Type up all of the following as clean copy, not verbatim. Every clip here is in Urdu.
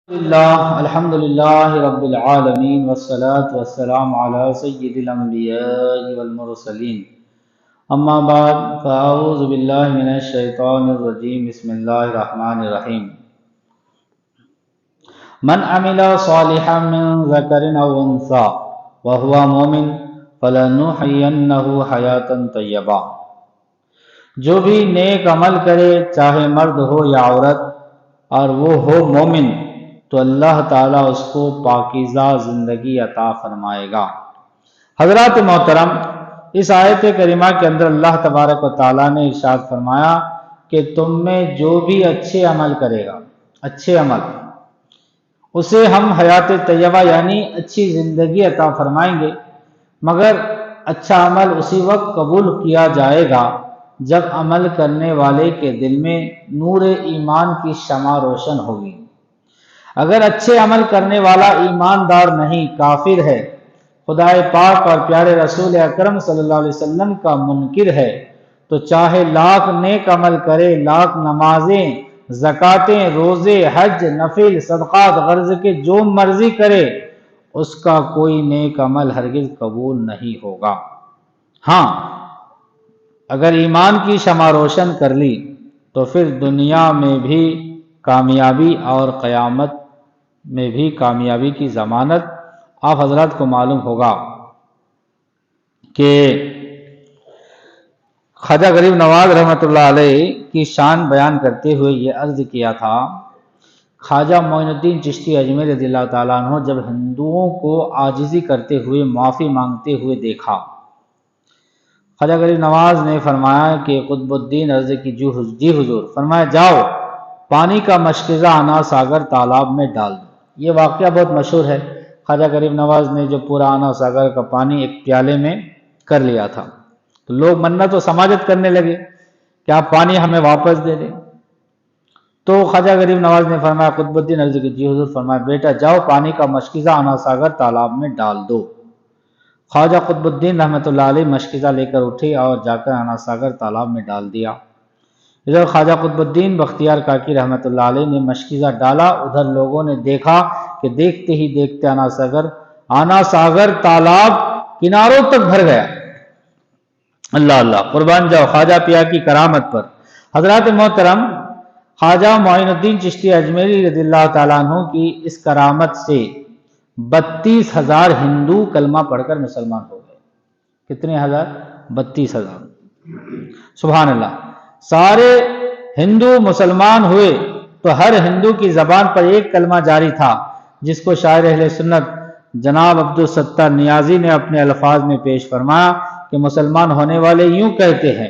الحمد لله رب العالمين والصلاة والسلام على سيد الأنبياء والمرسلين أما بعد فأعوذ بالله من الشيطان الرجيم بسم الله الرحمن الرحيم من عمل صالحا من ذكر أو أنثى وهو مؤمن فلنحيينه حياة طيبة۔ جو بھی نیک عمل کرے چاہے مرد ہو یا عورت اور وہ ہو مومن تو اللہ تعالیٰ اس کو پاکیزہ زندگی عطا فرمائے گا۔ حضرات محترم، اس آیت کریمہ کے اندر اللہ تبارک و تعالیٰ نے ارشاد فرمایا کہ تم میں جو بھی اچھے عمل کرے گا، اچھے عمل، اسے ہم حیات طیبہ یعنی اچھی زندگی عطا فرمائیں گے، مگر اچھا عمل اسی وقت قبول کیا جائے گا جب عمل کرنے والے کے دل میں نور ایمان کی شمع روشن ہوگی۔ اگر اچھے عمل کرنے والا ایماندار نہیں، کافر ہے، خدا پاک اور پیارے رسول اکرم صلی اللہ علیہ وسلم کا منکر ہے، تو چاہے لاکھ نیک عمل کرے، لاکھ نمازیں، زکاتیں، روزے، حج، نفل، صدقات، غرض کے جو مرضی کرے، اس کا کوئی نیک عمل ہرگز قبول نہیں ہوگا۔ ہاں، اگر ایمان کی شمع روشن کر لی تو پھر دنیا میں بھی کامیابی اور قیامت میں بھی کامیابی کی ضمانت۔ آپ حضرات کو معلوم ہوگا کہ خواجہ غریب نواز رحمۃ اللہ علیہ کی شان بیان کرتے ہوئے یہ عرض کیا تھا، خواجہ معین الدین چشتی اجمیری رضی اللہ تعالیٰ عنہ جب ہندوؤں کو عاجزی کرتے ہوئے معافی مانگتے ہوئے دیکھا، خواجہ غریب نواز نے فرمایا کہ قطب الدین عرض کی جی حضور، فرمایا جاؤ پانی کا مشکزہ آنا ساگر تالاب میں ڈال دو۔ یہ واقعہ بہت مشہور ہے، خواجہ غریب نواز نے جو پورا آنا ساگر کا پانی ایک پیالے میں کر لیا تھا، تو لوگ منت و سماجت کرنے لگے کہ آپ پانی ہمیں واپس دے دیں۔ تو خواجہ غریب نواز نے فرمایا، قطب الدین عرض کی جی حضور، فرمایا بیٹا جاؤ پانی کا مشکزہ آنا ساگر تالاب میں ڈال دو۔ خواجہ قطب الدین رحمۃ اللہ علیہ مشکزہ لے کر اٹھے اور جا کر آنا ساگر تالاب میں ڈال دیا۔ ادھر خواجہ قطب الدین بختیار کاکی رحمۃ اللہ علیہ نے مشکزہ ڈالا، ادھر لوگوں نے دیکھا کہ دیکھتے ہی دیکھتے آنا ساگر تالاب کناروں تک بھر گیا۔ اللہ اللہ، قربان جاؤ خواجہ پیا کی کرامت پر۔ حضرات محترم، خواجہ معین الدین چشتی اجمیری رضی اللہ تعالیٰ عنہ کی اس کرامت سے 32,000 ہندو کلمہ پڑھ کر مسلمان ہو گئے۔ کتنے ہزار؟ 32,000۔ سبحان اللہ۔ سارے ہندو مسلمان ہوئے تو ہر ہندو کی زبان پر ایک کلمہ جاری تھا، جس کو شاعر اہل سنت جناب عبدالستار نیازی نے اپنے الفاظ میں پیش فرمایا کہ مسلمان ہونے والے یوں کہتے ہیں،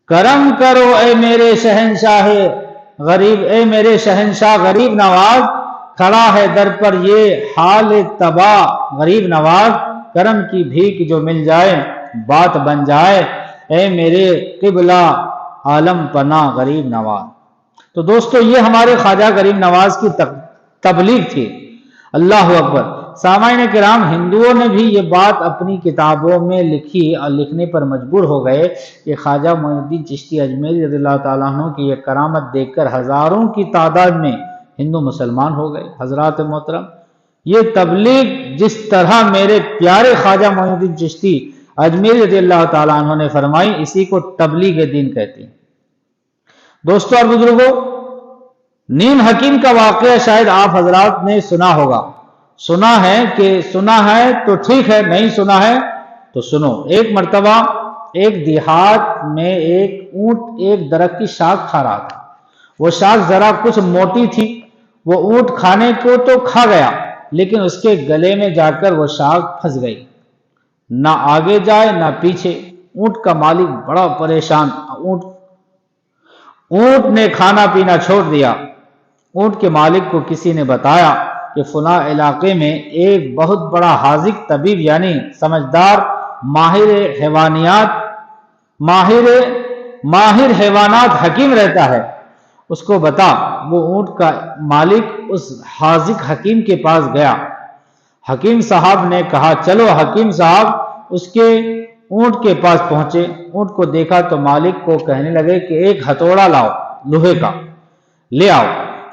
کرم کرو اے میرے شہنشاہ غریب، اے میرے شہنشاہ غریب نواز، کھڑا ہے در پر یہ حال تباہ غریب نواز، کرم کی بھیک جو مل جائے بات بن جائے، اے میرے قبلہ عالم پناہ غریب نواز۔ تو دوستو، یہ ہمارے خواجہ غریب نواز کی تبلیغ تھی۔ اللہ اکبر۔ سامعین کرام، ہندوؤں نے بھی یہ بات اپنی کتابوں میں لکھی اور لکھنے پر مجبور ہو گئے کہ خواجہ معین الدین چشتی اجمیری رضی اللہ تعالیٰ عنہ کی یہ کرامت دیکھ کر ہزاروں کی تعداد میں ہندو مسلمان ہو گئے۔ حضرات محترم، یہ تبلیغ جس طرح میرے پیارے خواجہ معین الدین چشتی اجمیری رضی اللہ تعالیٰ عنہ نے فرمائی، اسی کو تبلیغ دین کہتے ہیں۔ دوستو اور بزرگوں، نیم حکیم کا واقعہ شاید آپ حضرات نے سنا ہوگا۔ سنا ہے تو ٹھیک ہے، نہیں سنا ہے تو سنو۔ ایک مرتبہ ایک دیہات میں ایک اونٹ ایک درخت کی شاخ کھا رہا تھا۔ وہ شاخ ذرا کچھ موٹی تھی، وہ اونٹ کھانے کو تو کھا گیا، لیکن اس کے گلے میں جا کر وہ شاخ پھنس گئی، نہ آگے جائے نہ پیچھے۔ اونٹ کا مالک بڑا پریشان، اونٹ نے کھانا پینا چھوڑ دیا۔ اونٹ کے مالک کو کسی نے بتایا کہ فلاں علاقے میں ایک بہت بڑا حاذق طبیب یعنی سمجھدار ماہر حیوانات حکیم رہتا ہے، اس کو بتا۔ وہ اونٹ کا مالک اس حاذق حکیم کے پاس گیا۔ حکیم صاحب نے کہا چلو۔ حکیم صاحب اس کے اونٹ کے پاس پہنچے، اونٹ کو دیکھا تو مالک کو کہنے لگے کہ ایک ہتھوڑا لاؤ، لوہے کا لے آؤ۔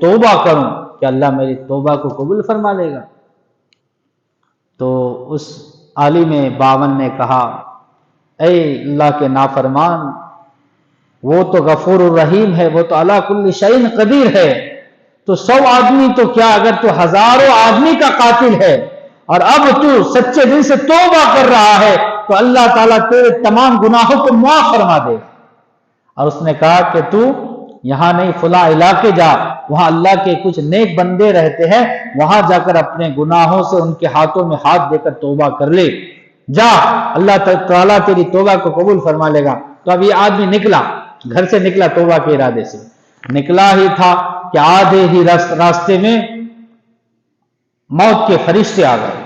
توبہ کروں، کہ اللہ میری توبہ کو قبول فرما لے گا؟ تو اس عالم 52 نے کہا، اے اللہ کے نافرمان، وہ تو غفور الرحیم ہے، وہ تو علی کل شیء قدیر ہے، تو 100 آدمی تو کیا، اگر تو ہزاروں آدمی کا قاتل ہے اور اب تو سچے دل سے توبہ کر رہا ہے تو اللہ تعالیٰ تیرے تمام گناہوں کو معاف فرما دے گا۔ اور اس نے کہا کہ تو یہاں نہیں، فلاں علاقے جا، وہاں اللہ کے کچھ نیک بندے رہتے ہیں، وہاں جا کر اپنے گناہوں سے ان کے ہاتھوں میں ہاتھ دے کر توبہ کر لے، جا، اللہ تعالیٰ تیری توبہ کو قبول فرما لے گا۔ تو اب یہ آدمی نکلا، گھر سے نکلا توبہ کے ارادے سے، نکلا ہی تھا کہ آدھے ہی راستے میں موت کے فرشتے آ گئے،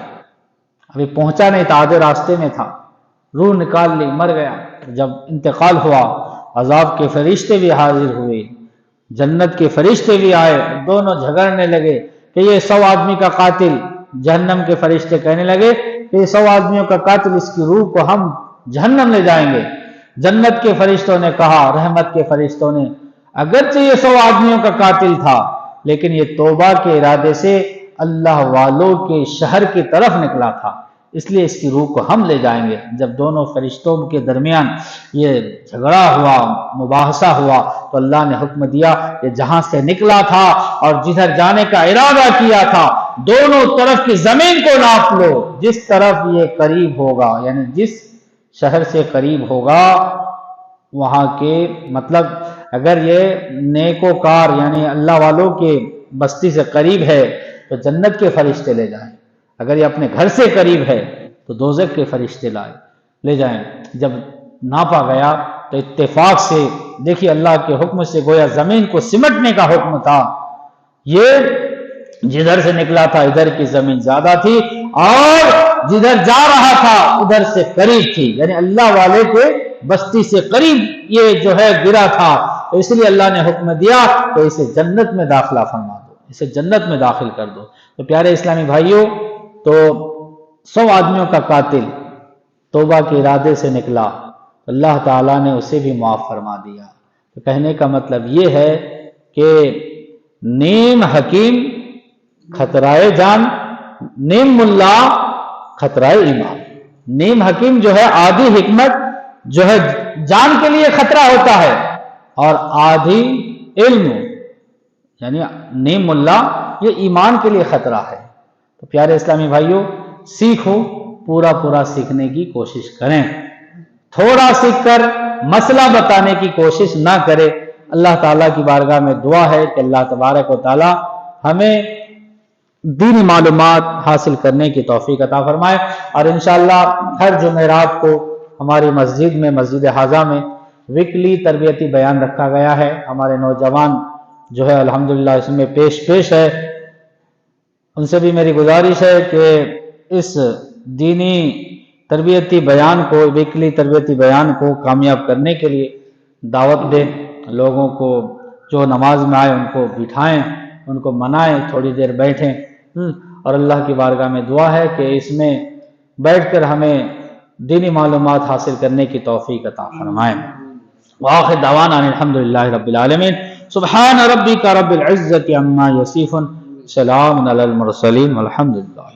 ابھی پہنچا نہیں تھا، آدھے راستے میں تھا، روح نکال لی، مر گیا۔ جب انتقال ہوا، عذاب کے فرشتے بھی حاضر ہوئے، جنت کے فرشتے بھی آئے، دونوں جھگڑنے لگے کہ یہ 100 آدمی کا قاتل، جہنم کے فرشتے کہنے لگے کہ یہ 100 آدمیوں کا قاتل، اس کی روح کو ہم جہنم لے جائیں گے۔ جنت کے فرشتوں نے کہا، رحمت کے فرشتوں نے، اگرچہ یہ 100 آدمیوں کا قاتل تھا لیکن یہ توبہ کے ارادے سے اللہ والوں کے شہر کی طرف نکلا تھا، اس لیے اس کی روح کو ہم لے جائیں گے۔ جب دونوں فرشتوں کے درمیان یہ جھگڑا ہوا، مباحثہ ہوا، تو اللہ نے حکم دیا کہ جہاں سے نکلا تھا اور جدھر جانے کا ارادہ کیا تھا، دونوں طرف کی زمین کو ناپ لو، جس طرف یہ قریب ہوگا، یعنی جس شہر سے قریب ہوگا وہاں کے، مطلب اگر یہ نیکوکار یعنی اللہ والوں کے بستی سے قریب ہے تو جنت کے فرشتے لے جائیں، اگر یہ اپنے گھر سے قریب ہے تو دوزخ کے فرشتے لے جائیں۔ جب ناپا گیا تو اتفاق سے، دیکھیے اللہ کے حکم سے گویا زمین کو سمٹنے کا حکم تھا، یہ جدھر سے نکلا تھا ادھر کی زمین زیادہ تھی اور جدھر جا رہا تھا ادھر سے قریب تھی، یعنی اللہ والے کے بستی سے قریب یہ جو ہے گرا تھا، تو اس لیے اللہ نے حکم دیا کہ اسے جنت میں داخلہ فرما دو، اسے جنت میں داخل کر دو۔ تو پیارے اسلامی بھائیوں، تو 100 آدمیوں کا قاتل توبہ کے ارادے سے نکلا، اللہ تعالیٰ نے اسے بھی معاف فرما دیا۔ تو کہنے کا مطلب یہ ہے کہ نیم حکیم خطرائے جان، نیم ملا خطرائے ایمان۔ نیم حکیم جو ہے آدھی حکمت جو ہے جان کے لیے خطرہ ہوتا ہے، اور آدھی علم یعنی نیم ملا یہ ایمان کے لیے خطرہ ہے۔ تو پیارے اسلامی بھائیوں، سیکھو، پورا سیکھنے کی کوشش کریں، تھوڑا سیکھ کر مسئلہ بتانے کی کوشش نہ کرے۔ اللہ تعالیٰ کی بارگاہ میں دعا ہے کہ اللہ تبارک و تعالیٰ ہمیں دینی معلومات حاصل کرنے کی توفیق عطا فرمائے، اور انشاءاللہ ہر جمعرات کو ہماری مسجد میں، مسجد حاضہ میں ویکلی تربیتی بیان رکھا گیا ہے۔ ہمارے نوجوان جو ہے الحمدللہ اس میں پیش ہے، ان سے بھی میری گزارش ہے کہ اس دینی تربیتی بیان کو، ویکلی تربیتی بیان کو کامیاب کرنے کے لیے دعوت دیں، لوگوں کو جو نماز میں آئے ان کو بٹھائیں، ان کو منائیں، تھوڑی دیر بیٹھیں، اور اللہ کی بارگاہ میں دعا ہے کہ اس میں بیٹھ کر ہمیں دینی معلومات حاصل کرنے کی توفیق عطا فرمائیں۔ وآخر دعوانا الحمدللہ رب العالمین، سبحان ربک رب العزت عما یصفون، سلام علی المرسلین والحمدللہ۔